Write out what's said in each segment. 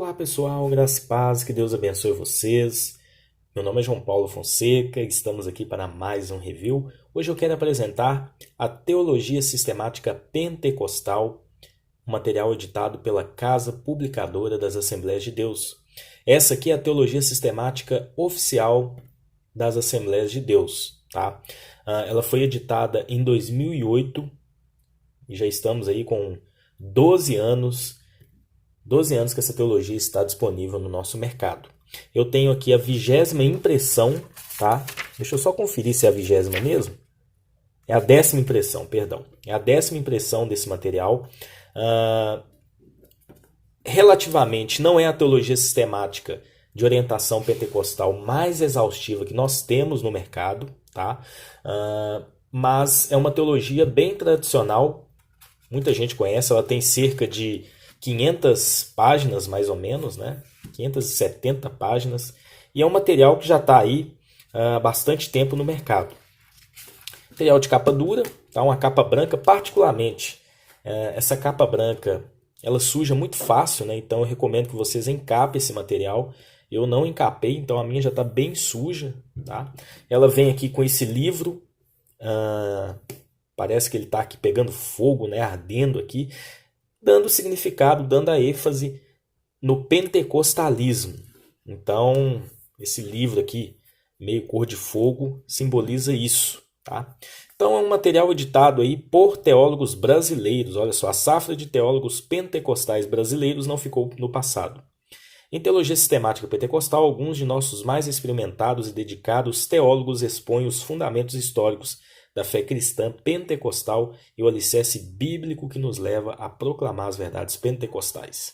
Olá pessoal, graça e paz, que Deus abençoe vocês. Meu nome é João Paulo Fonseca e estamos aqui para mais um review. Hoje eu quero apresentar a Teologia Sistemática Pentecostal, um material editado pela Casa Publicadora das Assembleias de Deus. Essa aqui é a Teologia Sistemática Oficial das Assembleias de Deus, tá? Ela foi editada em 2008 e já estamos aí com 12 anos que essa teologia está disponível no nosso mercado. Eu tenho aqui a 20ª impressão, tá? Deixa eu só conferir se é a 20ª mesmo. É a 10ª impressão, perdão. É a 10ª impressão desse material. Relativamente, não é a teologia sistemática de orientação pentecostal mais exaustiva que nós temos no mercado, tá? Mas é uma teologia bem tradicional. Muita gente conhece, ela tem cerca de 500 páginas, mais ou menos, né? 570 páginas. E é um material que já está aí há bastante tempo no mercado. Material de capa dura, tá? Uma capa branca, particularmente. Essa capa branca, ela suja muito fácil, né? Então eu recomendo que vocês encapem esse material. Eu não encapei, então a minha já está bem suja, tá? Ela vem aqui com esse livro. Parece que ele está aqui pegando fogo, né? Ardendo aqui, dando significado, dando a ênfase no pentecostalismo. Então, esse livro aqui, meio cor de fogo, simboliza isso, tá? Então, é um material editado aí por teólogos brasileiros. Olha só, a safra de teólogos pentecostais brasileiros não ficou no passado. Em teologia sistemática pentecostal, alguns de nossos mais experimentados e dedicados teólogos expõem os fundamentos históricos da fé cristã pentecostal e o alicerce bíblico que nos leva a proclamar as verdades pentecostais.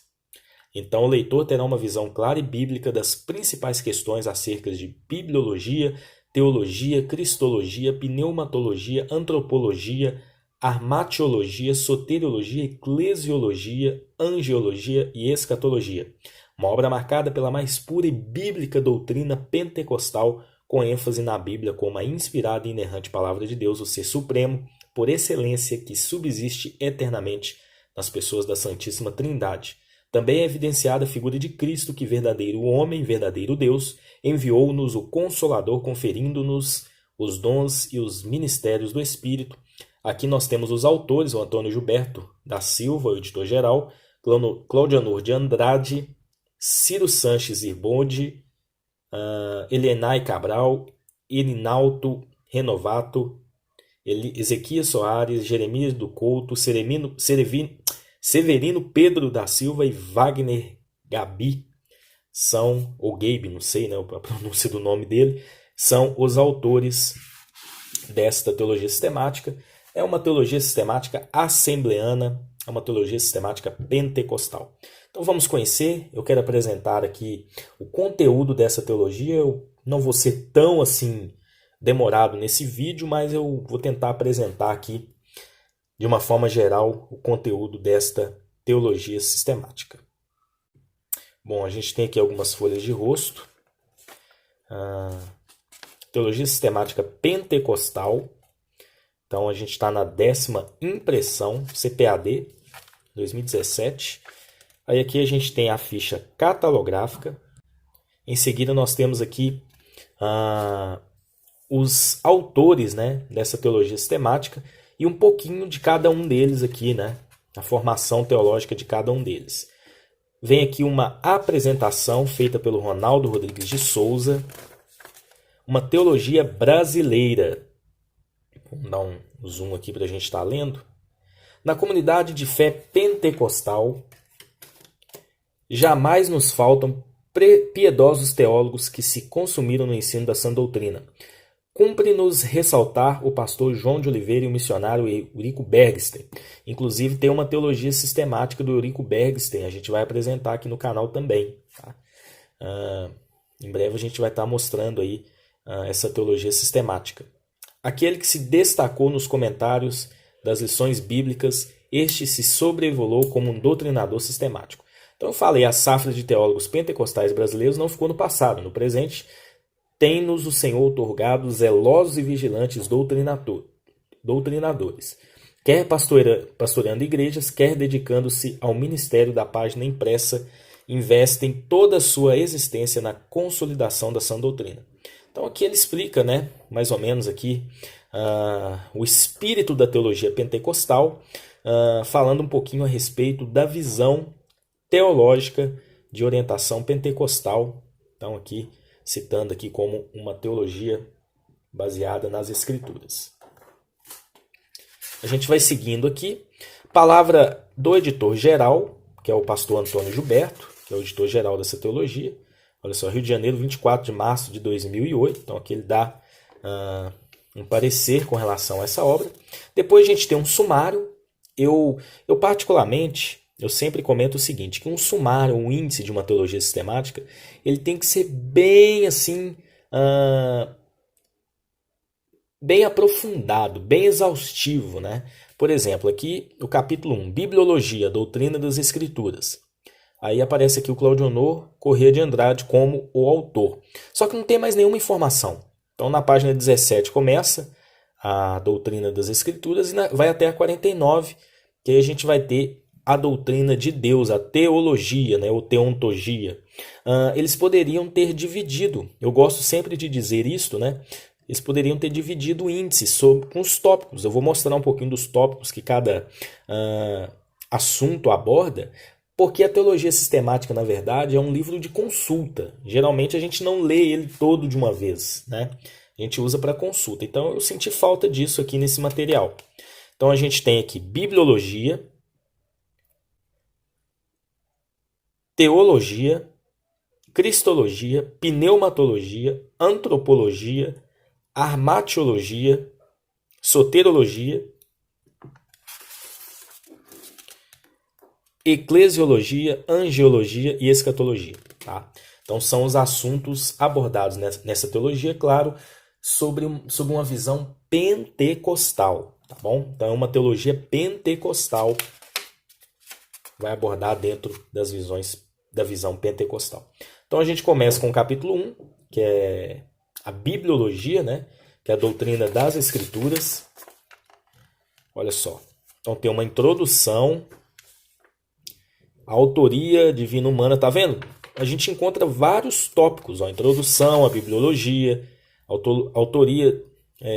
Então, o leitor terá uma visão clara e bíblica das principais questões acerca de bibliologia, teologia, cristologia, pneumatologia, antropologia, armatiologia, soteriologia, eclesiologia, angiologia e escatologia. Uma obra marcada pela mais pura e bíblica doutrina pentecostal, com ênfase na Bíblia como a inspirada e inerrante palavra de Deus, o ser supremo, por excelência, que subsiste eternamente nas pessoas da Santíssima Trindade. Também é evidenciada a figura de Cristo, que, verdadeiro homem, verdadeiro Deus, enviou-nos o Consolador, conferindo-nos os dons e os ministérios do Espírito. Aqui nós temos os autores, o Antônio Gilberto da Silva, o editor-geral, Claudianor de Andrade, Ciro Sanches Irbonde, Elenay Cabral, Irinaldo Renovato, Ezequias Soares, Jeremias do Couto, Severino Pedro da Silva e Wagner Gabi ou Gabe, não sei, né, a pronúncia do nome dele, são os autores desta teologia sistemática. É uma teologia sistemática assembleana, é uma teologia sistemática pentecostal. Então vamos conhecer, eu quero apresentar aqui o conteúdo dessa teologia. Eu não vou ser tão assim demorado nesse vídeo, mas eu vou tentar apresentar aqui de uma forma geral o conteúdo desta teologia sistemática. Bom, a gente tem aqui algumas folhas de rosto. Teologia sistemática pentecostal. Então a gente está na 10ª impressão, CPAD 2017. Aí aqui a gente tem a ficha catalográfica. Em seguida nós temos aqui os autores, né, dessa teologia sistemática e um pouquinho de cada um deles aqui, né, a formação teológica de cada um deles. Vem aqui uma apresentação feita pelo Ronaldo Rodrigues de Souza, uma teologia brasileira. Vamos dar um zoom aqui para a gente estar lendo. Na comunidade de fé pentecostal, jamais nos faltam piedosos teólogos que se consumiram no ensino da sã doutrina. Cumpre-nos ressaltar o pastor João de Oliveira e o missionário Eurico Bergsten. Inclusive tem uma teologia sistemática do Eurico Bergsten, a gente vai apresentar aqui no canal também. Tá? Em breve a gente vai estar mostrando aí essa teologia sistemática. Aquele que se destacou nos comentários das lições bíblicas, este se sobrevolou como um doutrinador sistemático. Então eu falei, a safra de teólogos pentecostais brasileiros não ficou no passado. No presente, tem-nos o Senhor outorgado zelosos e vigilantes doutrinadores, quer pastoreando igrejas, quer dedicando-se ao ministério da página impressa investem toda a sua existência na consolidação da sã doutrina. Então aqui ele explica, né, mais ou menos aqui, o espírito da teologia pentecostal, falando um pouquinho a respeito da visão teológica de orientação pentecostal. Então aqui citando aqui como uma teologia baseada nas Escrituras. A gente vai seguindo aqui. Palavra do editor-geral, que é o pastor Antônio Gilberto, que é o editor-geral dessa teologia. Olha só, Rio de Janeiro, 24 de março de 2008. Então aqui ele dá um parecer com relação a essa obra. Depois a gente tem um sumário. Eu particularmente, eu sempre comento o seguinte, que um sumário, um índice de uma teologia sistemática, ele tem que ser bem assim, bem aprofundado, bem exaustivo, né? Por exemplo, aqui o capítulo 1, Bibliologia, Doutrina das Escrituras. Aí aparece aqui o Claudionor Corrêa de Andrade como o autor. Só que não tem mais nenhuma informação. Então na página 17 começa a doutrina das Escrituras e vai até a 49, que aí a gente vai ter a doutrina de Deus, a teologia, né, ou teontologia. Eles poderiam ter dividido, eu gosto sempre de dizer isto, né? Eles poderiam ter dividido o índice com os tópicos. Eu vou mostrar um pouquinho dos tópicos que cada assunto aborda, porque a teologia sistemática, na verdade, é um livro de consulta. Geralmente a gente não lê ele todo de uma vez, né? A gente usa para consulta. Então eu senti falta disso aqui nesse material. Então a gente tem aqui bibliologia, teologia, cristologia, pneumatologia, antropologia, armatiologia, soterologia, eclesiologia, angiologia e escatologia. Tá? Então são os assuntos abordados nessa teologia, claro, sobre uma visão pentecostal. Tá bom? Então é uma teologia pentecostal, vai abordar dentro das visões da visão pentecostal. Então a gente começa com o capítulo 1, que é a bibliologia, né? Que é a doutrina das Escrituras. Olha só. Então tem uma introdução, a autoria divina humana, tá vendo? A gente encontra vários tópicos, ó, introdução à bibliologia, autoria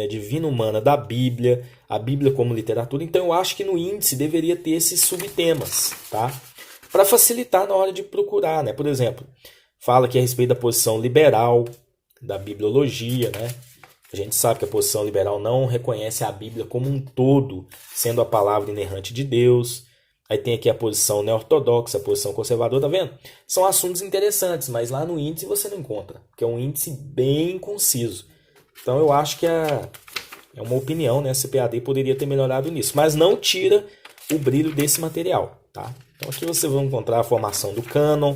divina humana da Bíblia, a Bíblia como literatura. Então eu acho que no índice deveria ter esses subtemas, tá? Para facilitar na hora de procurar, né? Por exemplo, fala aqui a respeito da posição liberal da bibliologia, né? A gente sabe que a posição liberal não reconhece a Bíblia como um todo, sendo a palavra inerrante de Deus. Aí tem aqui a posição neortodoxa, a posição conservadora, tá vendo? São assuntos interessantes, mas lá no índice você não encontra, porque é um índice bem conciso. Então eu acho que é uma opinião, né? A CPAD poderia ter melhorado nisso, mas não tira o brilho desse material, tá? Então aqui você vai encontrar a formação do cânon,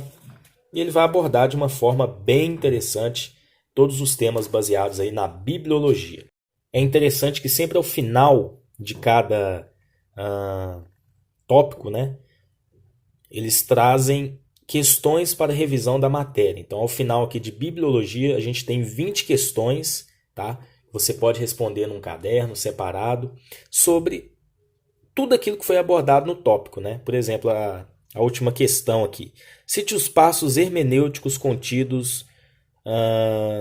e ele vai abordar de uma forma bem interessante todos os temas baseados aí na bibliologia. É interessante que sempre ao final de cada tópico, né, eles trazem questões para revisão da matéria. Então, ao final aqui de bibliologia, a gente tem 20 questões, tá? Você pode responder num caderno separado sobre tudo aquilo que foi abordado no tópico, né? Por exemplo, a última questão aqui. Cite os passos hermenêuticos contidos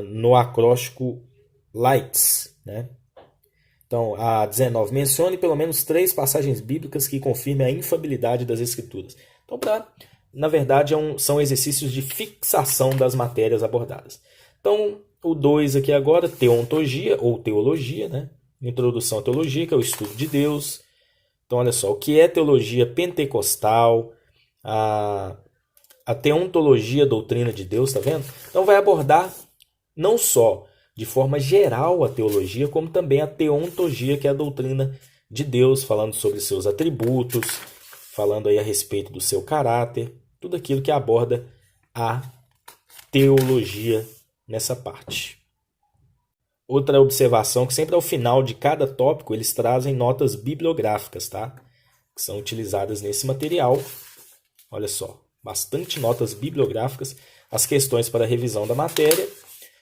no acróstico Lights, né? Então, a 19. Mencione pelo menos 3 passagens bíblicas que confirmem a infabilidade das Escrituras. Então, na verdade, são exercícios de fixação das matérias abordadas. Então, o 2 aqui agora, teontologia ou teologia, né? Introdução à teologia, que é o estudo de Deus. Então, olha só, o que é teologia pentecostal, a teontologia, doutrina de Deus, tá vendo? Então, vai abordar não só de forma geral a teologia, como também a teontologia, que é a doutrina de Deus, falando sobre seus atributos, falando aí a respeito do seu caráter, tudo aquilo que aborda a teologia nessa parte. Outra observação, que sempre ao final de cada tópico eles trazem notas bibliográficas, tá? Que são utilizadas nesse material. Olha só, bastante notas bibliográficas, as questões para revisão da matéria.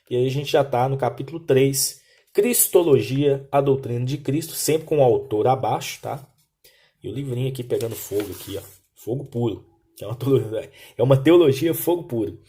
E aí a gente já está no capítulo 3, Cristologia, a doutrina de Cristo, sempre com o autor abaixo, tá? E o livrinho aqui pegando fogo aqui, ó, fogo puro. É uma teologia fogo puro.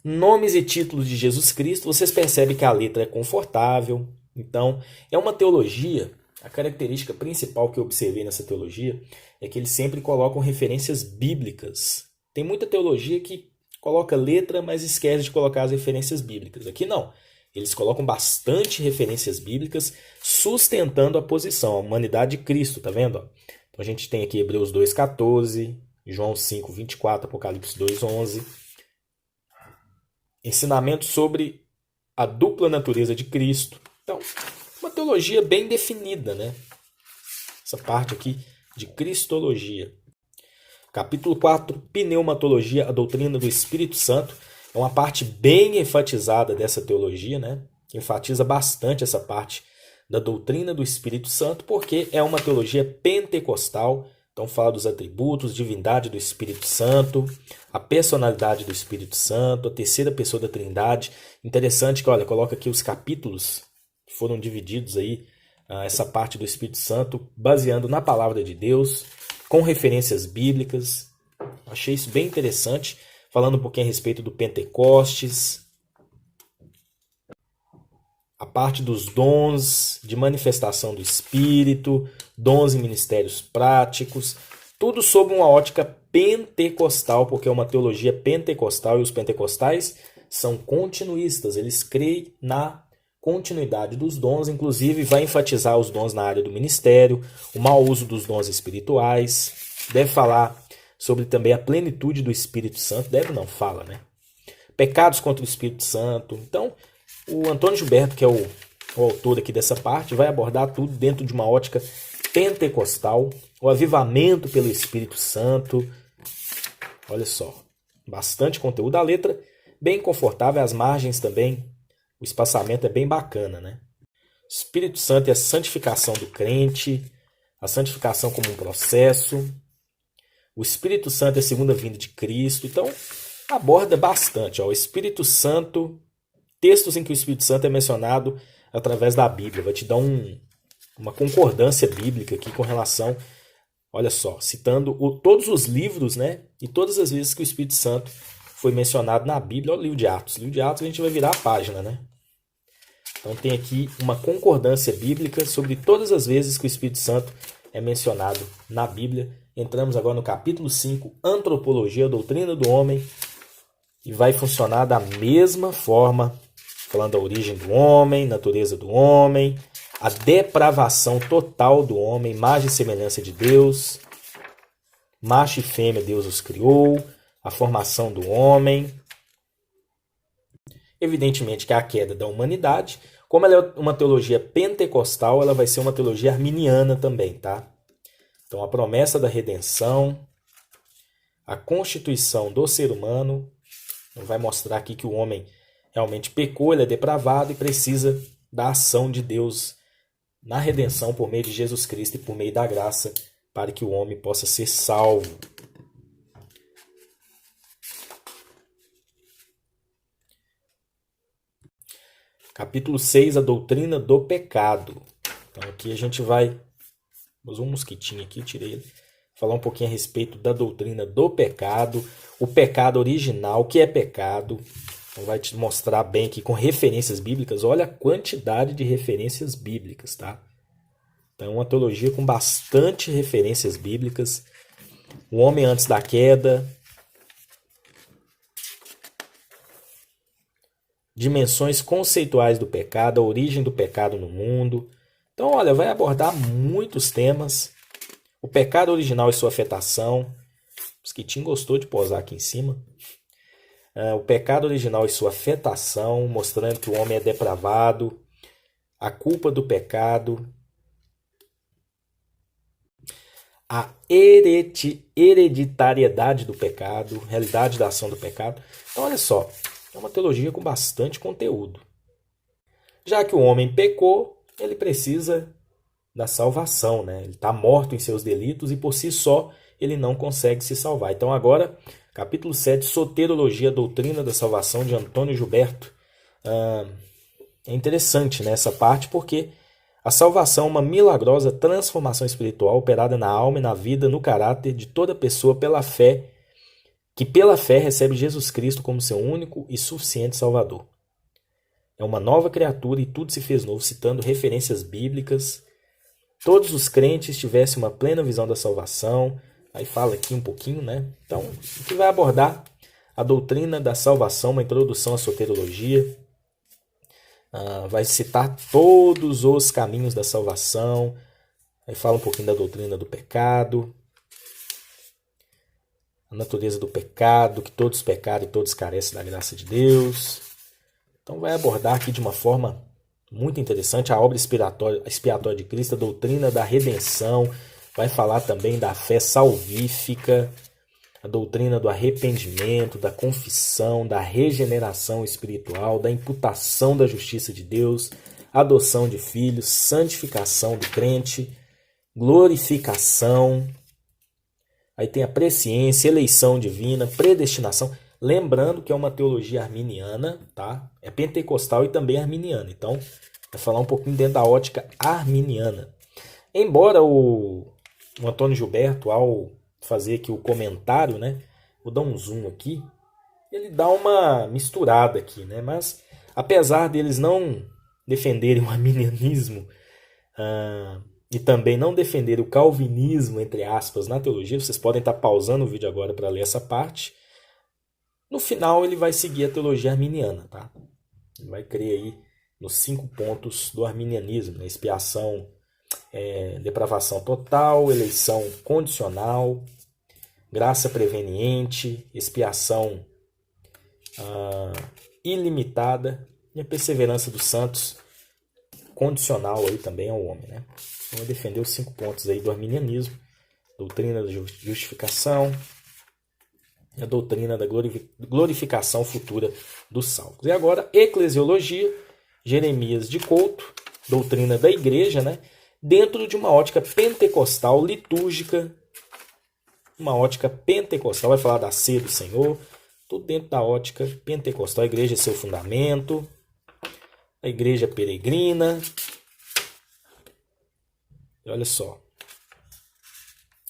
Nomes e títulos de Jesus Cristo, vocês percebem que a letra é confortável. Então, é uma teologia. A característica principal que eu observei nessa teologia é que eles sempre colocam referências bíblicas. Tem muita teologia que coloca letra, mas esquece de colocar as referências bíblicas. Aqui não. Eles colocam bastante referências bíblicas sustentando a posição, a humanidade de Cristo, tá vendo? Então a gente tem aqui Hebreus 2,14, João 5,24, Apocalipse 2,11. Ensinamento sobre a dupla natureza de Cristo. Então, uma teologia bem definida, né? Essa parte aqui de Cristologia. Capítulo 4, Pneumatologia, a doutrina do Espírito Santo. É uma parte bem enfatizada dessa teologia, né? Enfatiza bastante essa parte da doutrina do Espírito Santo, porque é uma teologia pentecostal. Então fala dos atributos, divindade do Espírito Santo, a personalidade do Espírito Santo, a terceira pessoa da Trindade. Interessante que, olha, coloca aqui os capítulos que foram divididos aí, essa parte do Espírito Santo, baseando na palavra de Deus, com referências bíblicas. Achei isso bem interessante, falando um pouquinho a respeito do Pentecostes, a parte dos dons de manifestação do Espírito, dons e ministérios práticos, tudo sob uma ótica pentecostal, porque é uma teologia pentecostal e os pentecostais são continuistas, eles creem na continuidade dos dons, inclusive vai enfatizar os dons na área do ministério, o mau uso dos dons espirituais, deve falar sobre também a plenitude do Espírito Santo, deve não, fala, né? Pecados contra o Espírito Santo. Então, o Antônio Gilberto, que é o autor aqui dessa parte, vai abordar tudo dentro de uma ótica pentecostal, o avivamento pelo Espírito Santo. Olha só, bastante conteúdo. A letra bem confortável, as margens também, o espaçamento é bem bacana, né? Espírito Santo é a santificação do crente, a santificação como um processo. O Espírito Santo é a segunda vinda de Cristo. Então, aborda bastante. Ó, o Espírito Santo, textos em que o Espírito Santo é mencionado através da Bíblia. Vai te dar uma concordância bíblica aqui com relação, olha só, citando todos os livros, né? E todas as vezes que o Espírito Santo foi mencionado na Bíblia. Olha o livro de Atos. O livro de Atos a gente vai virar a página, né? Então tem aqui uma concordância bíblica sobre todas as vezes que o Espírito Santo é mencionado na Bíblia. Entramos agora no capítulo 5, Antropologia, a doutrina do homem, e vai funcionar da mesma forma, falando da origem do homem, natureza do homem, a depravação total do homem, imagem e semelhança de Deus, macho e fêmea Deus os criou, a formação do homem. Evidentemente que é a queda da humanidade. Como ela é uma teologia pentecostal, ela vai ser uma teologia arminiana também, tá? Então, a promessa da redenção, a constituição do ser humano, vai mostrar aqui que o homem realmente pecou, ele é depravado e precisa da ação de Deus na redenção por meio de Jesus Cristo e por meio da graça, para que o homem possa ser salvo. Capítulo 6, a doutrina do pecado. Então aqui a gente vai... Usou um mosquitinho aqui, tirei ele. Falar um pouquinho a respeito da doutrina do pecado. O pecado original, o que é pecado. Então vai te mostrar bem aqui com referências bíblicas. Olha a quantidade de referências bíblicas, tá? Então é uma teologia com bastante referências bíblicas. O homem antes da queda. Dimensões conceituais do pecado, a origem do pecado no mundo. Então, olha, vai abordar muitos temas. O pecado original e sua afetação. O mosquitinho gostou de posar aqui em cima. O pecado original e sua afetação, mostrando que o homem é depravado. A culpa do pecado. A hereditariedade do pecado, realidade da ação do pecado. Então, olha só. É uma teologia com bastante conteúdo. Já que o homem pecou, ele precisa da salvação, né? Ele está morto em seus delitos e por si só ele não consegue se salvar. Então agora, capítulo 7, Soterologia, doutrina da salvação, de Antônio Gilberto. É interessante, né, essa parte, porque a salvação é uma milagrosa transformação espiritual operada na alma e na vida, no caráter de toda pessoa pela fé que pela fé recebe Jesus Cristo como seu único e suficiente Salvador. É uma nova criatura e tudo se fez novo, citando referências bíblicas. Todos os crentes tivessem uma plena visão da salvação. Aí fala aqui um pouquinho, né? Então, que vai abordar a doutrina da salvação, uma introdução à soteriologia. Vai citar todos os caminhos da salvação. Aí fala um pouquinho da doutrina do pecado, a natureza do pecado, que todos pecaram e todos carecem da graça de Deus. Então vai abordar aqui de uma forma muito interessante a obra expiatória de Cristo, a doutrina da redenção. Vai falar também da fé salvífica, a doutrina do arrependimento, da confissão, da regeneração espiritual, da imputação da justiça de Deus, adoção de filhos, santificação do crente, glorificação. Aí tem a presciência, eleição divina, predestinação. Lembrando que é uma teologia arminiana, tá? É pentecostal e também arminiana. Então, vai falar um pouquinho dentro da ótica arminiana. Embora o Antônio Gilberto, ao fazer aqui o comentário, né? Vou dar um zoom aqui. Ele dá uma misturada aqui, né? Mas, apesar deles não defenderem o arminianismo e também não defenderem o calvinismo, entre aspas, na teologia, vocês podem estar pausando o vídeo agora para ler essa parte. No final, ele vai seguir a teologia arminiana, tá? Ele vai crer aí nos 5 pontos do arminianismo, né? Expiação, depravação total, eleição condicional, graça preveniente, expiação ilimitada e a perseverança dos santos condicional aí também ao homem, né? Então, vai defender os 5 pontos aí do arminianismo, doutrina da justificação, e a doutrina da glorificação futura dos salvos. E agora, eclesiologia, Jeremias de Couto, doutrina da igreja, né? Dentro de uma ótica pentecostal litúrgica, uma ótica pentecostal, vai falar da ceia do Senhor, tudo dentro da ótica pentecostal. A igreja é seu fundamento, a igreja peregrina. E olha só,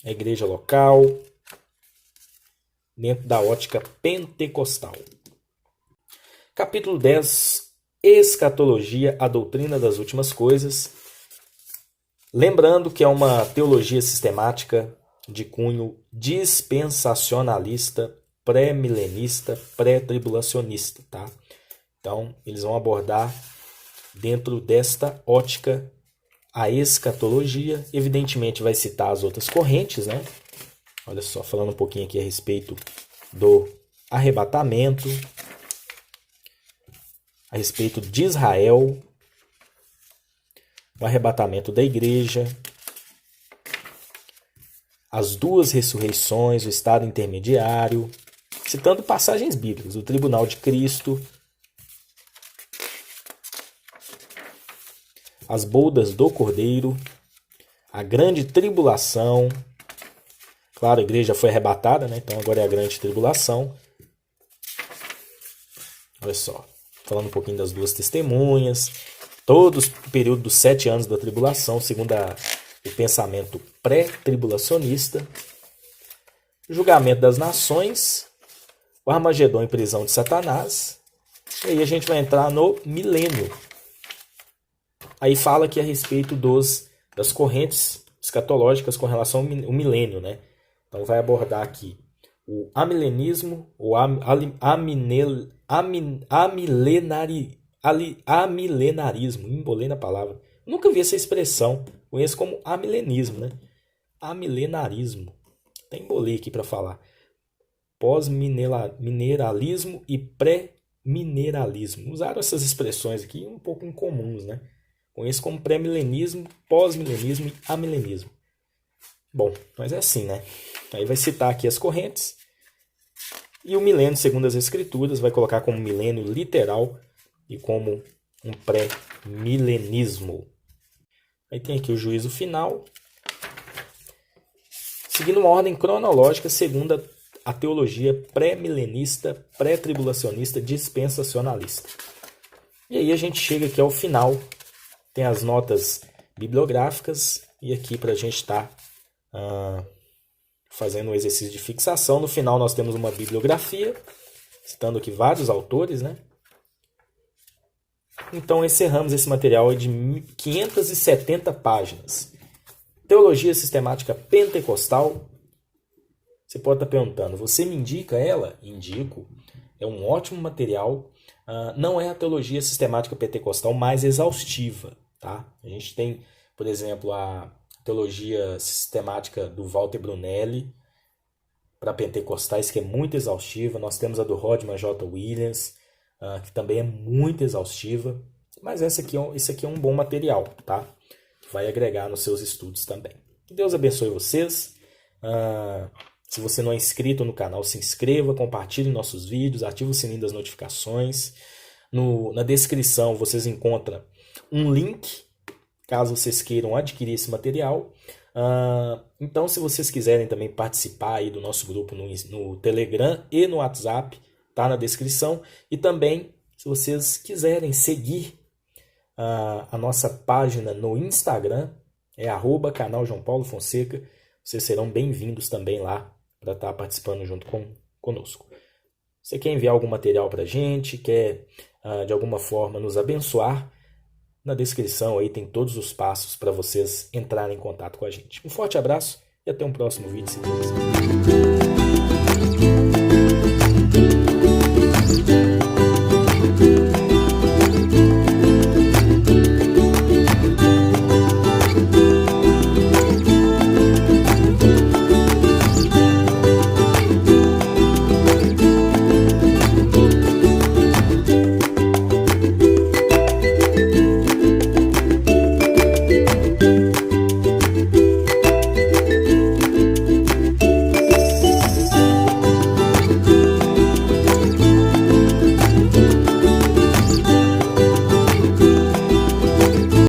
a igreja local, dentro da ótica pentecostal. Capítulo 10, escatologia, a doutrina das últimas coisas. Lembrando que é uma teologia sistemática de cunho dispensacionalista, pré-milenista, pré-tribulacionista, tá? Então, eles vão abordar dentro desta ótica a escatologia. Evidentemente vai citar as outras correntes, né? Olha só, falando um pouquinho aqui a respeito do arrebatamento, a respeito de Israel, o arrebatamento da igreja, as 2 ressurreições, o estado intermediário, citando passagens bíblicas, o tribunal de Cristo, as bodas do Cordeiro, a grande tribulação. Claro, a igreja foi arrebatada, né? Então agora é a grande tribulação. Olha só, falando um pouquinho das 2 testemunhas, todo o período dos 7 anos da tribulação, segundo o pensamento pré-tribulacionista, julgamento das nações, o Armagedon e prisão de Satanás, e aí a gente vai entrar no milênio. Aí fala aqui a respeito das correntes escatológicas com relação ao milênio, né? Então vai abordar aqui o amilenismo, o amilenarismo, embolei na palavra. Nunca vi essa expressão, conheço como amilenismo, né? Amilenarismo, até embolei aqui para falar. Pós-mineralismo e pré-mineralismo. Usaram essas expressões aqui um pouco incomuns, né? Conheço como pré-milenismo, pós-milenismo e amilenismo. Bom, mas é assim, né? Aí vai citar aqui as correntes. E o milênio, segundo as escrituras, vai colocar como milênio literal e como um pré-milenismo. Aí tem aqui o juízo final, seguindo uma ordem cronológica segundo a teologia pré-milenista, pré-tribulacionista, dispensacionalista. E aí a gente chega aqui ao final, tem as notas bibliográficas, e aqui para a gente estar fazendo um exercício de fixação. No final nós temos uma bibliografia, citando aqui vários autores, né? Então encerramos esse material de 570 páginas. Teologia Sistemática Pentecostal. Você pode estar perguntando, você me indica ela? Indico. É um ótimo material. Não é a Teologia Sistemática Pentecostal mais exaustiva. Tá? A gente tem, por exemplo, a Teologia Sistemática do Walter Brunelli para pentecostais, que é muito exaustiva. Nós temos a do Rodman J. Williams, que também é muito exaustiva. Mas esse aqui é um bom material, tá? Vai agregar nos seus estudos também. Que Deus abençoe vocês. Se você não é inscrito no canal, se inscreva, compartilhe nossos vídeos, ative o sininho das notificações. Na descrição vocês encontram um link, caso vocês queiram adquirir esse material. Então, se vocês quiserem também participar aí do nosso grupo no Telegram e no WhatsApp, tá na descrição. E também, se vocês quiserem seguir a nossa página no Instagram, é @canal João Paulo Fonseca. Vocês serão bem-vindos também lá para estar participando junto conosco. Você quer enviar algum material para a gente, quer de alguma forma nos abençoar, na descrição aí tem todos os passos para vocês entrarem em contato com a gente. Um forte abraço e até um próximo vídeo, se Deus quiser.